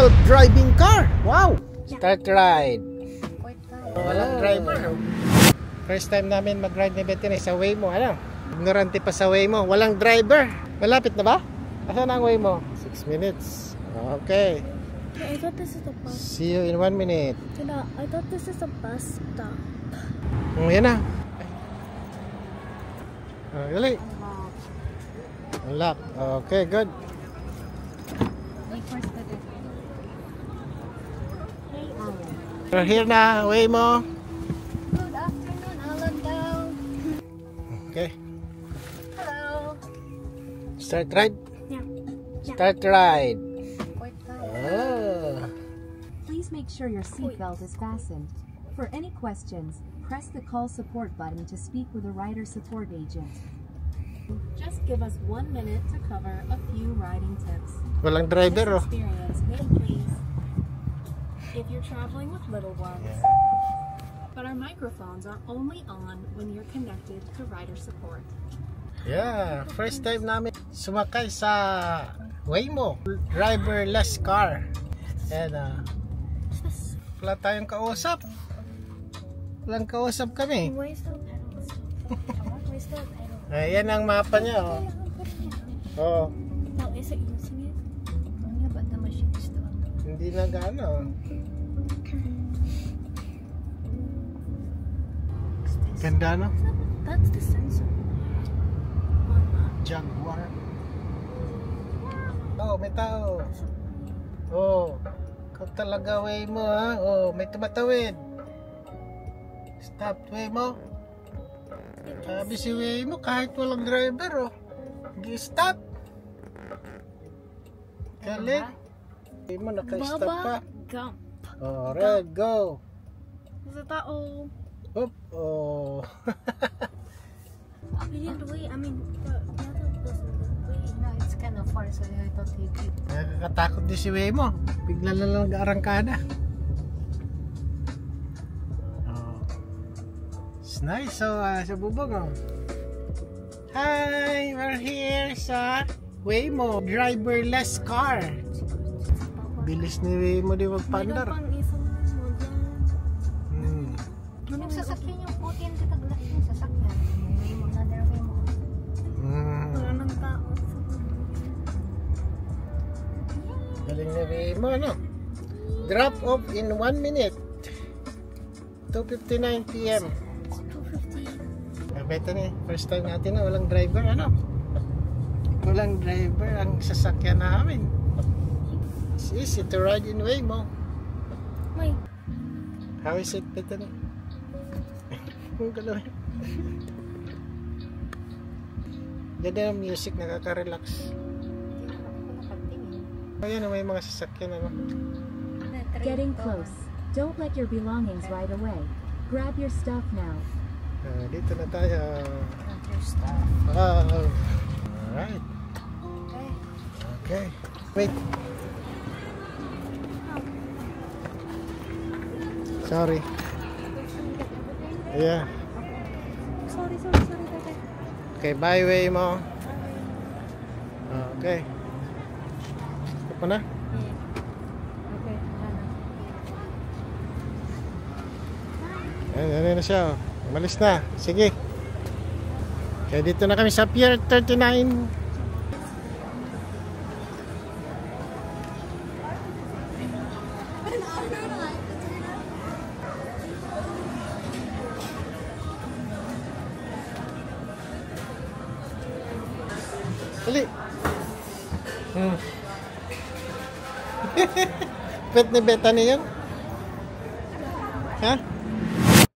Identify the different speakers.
Speaker 1: self-driving car. Wow! Start ride. Walang driver. First time namin mag-ride ni Bethany sa Waymo. Ano? Ignorante pa sa Waymo. Walang driver. Malapit na ba? Asan ang Waymo? 6 minutes. Okay.
Speaker 2: I thought this is a bus.
Speaker 1: See you in 1 minute.
Speaker 2: I thought this is a bus stop.
Speaker 1: Yan na. Dali. Unlock. Okay, good. We're here na, Waymo.
Speaker 2: Good afternoon, Allendale.
Speaker 1: Okay.
Speaker 2: Hello.
Speaker 1: Start ride?
Speaker 2: Yeah.
Speaker 1: Start ride.
Speaker 3: Please make sure your seatbelt is fastened. For any questions, press the call support button to speak with a rider support agent. Just give us 1 minute to cover a few riding tips.
Speaker 1: Walang driver, oh.
Speaker 3: Experience may please if you're traveling with little ones. But our microphones are only on when you're connected to rider support.
Speaker 1: Yeah, first time namin sumakay sa Waymo, driverless car. And wala tayong kausap. Walang kausap kami.
Speaker 2: Where's the pedals? Where's the pedal?
Speaker 1: Ayan ang mapa niya, oh. Oh,
Speaker 2: No, is it using it? Yeah, but the machine is still on.
Speaker 1: hindi na gaano. Ganda, no?
Speaker 2: That's the sensor.
Speaker 1: Jaguar. Oh, may tao. Oh, ikaw talaga, Waymo, ha? Oh, may tumatawid. Stop, Waymo. Sabi si Waymo, kahit walang driver, oh. Nag-stop. Galing. Waymo, naka-stop pa.
Speaker 2: Gump.
Speaker 1: Oh, red, go.
Speaker 2: Is it that old?
Speaker 1: Oop, oh.
Speaker 2: We didn't wait. I mean, the other doesn't wait. No, it's kind of far, so I thought take it.
Speaker 1: Nakakatakot din si Waymo. Bigla na lang nag-arangkada. Oh. It's nice. So, sa bubog, oh. Hi! We're here sa Waymo driverless car. Bilis ni Waymo di magpandar.
Speaker 2: Yung sasakyan yung puti yung titaglas yung sasakyan. May mga derby mo. Wala nang tao.
Speaker 1: Galing ni Waymo, ano? Drop off in 1 minute. 2:59 PM.
Speaker 2: 250.
Speaker 1: Bethany, first time natin na walang driver, ano? Walang driver ang sasakyan namin. It's easy to ride in Waymo.
Speaker 2: May.
Speaker 1: How is it, Bethany? Kung galawin. Ganda ng music, nakaka-relax. Ayan, may mga sasakyan, ano?
Speaker 3: Getting close. Don't let your belongings ride away. Grab your stuff now.
Speaker 1: Dito na tayo. Alright. Okay. Wait. Sorry. Yeah.
Speaker 2: Sorry.
Speaker 1: Okay, bye Waymo. Okay. Ito na?
Speaker 2: Okay.
Speaker 1: Ayan na siya. Umalis na. Sige. Okay, dito na kami sa Pier 39. Dali. Pet ni Bethany yun? Ha?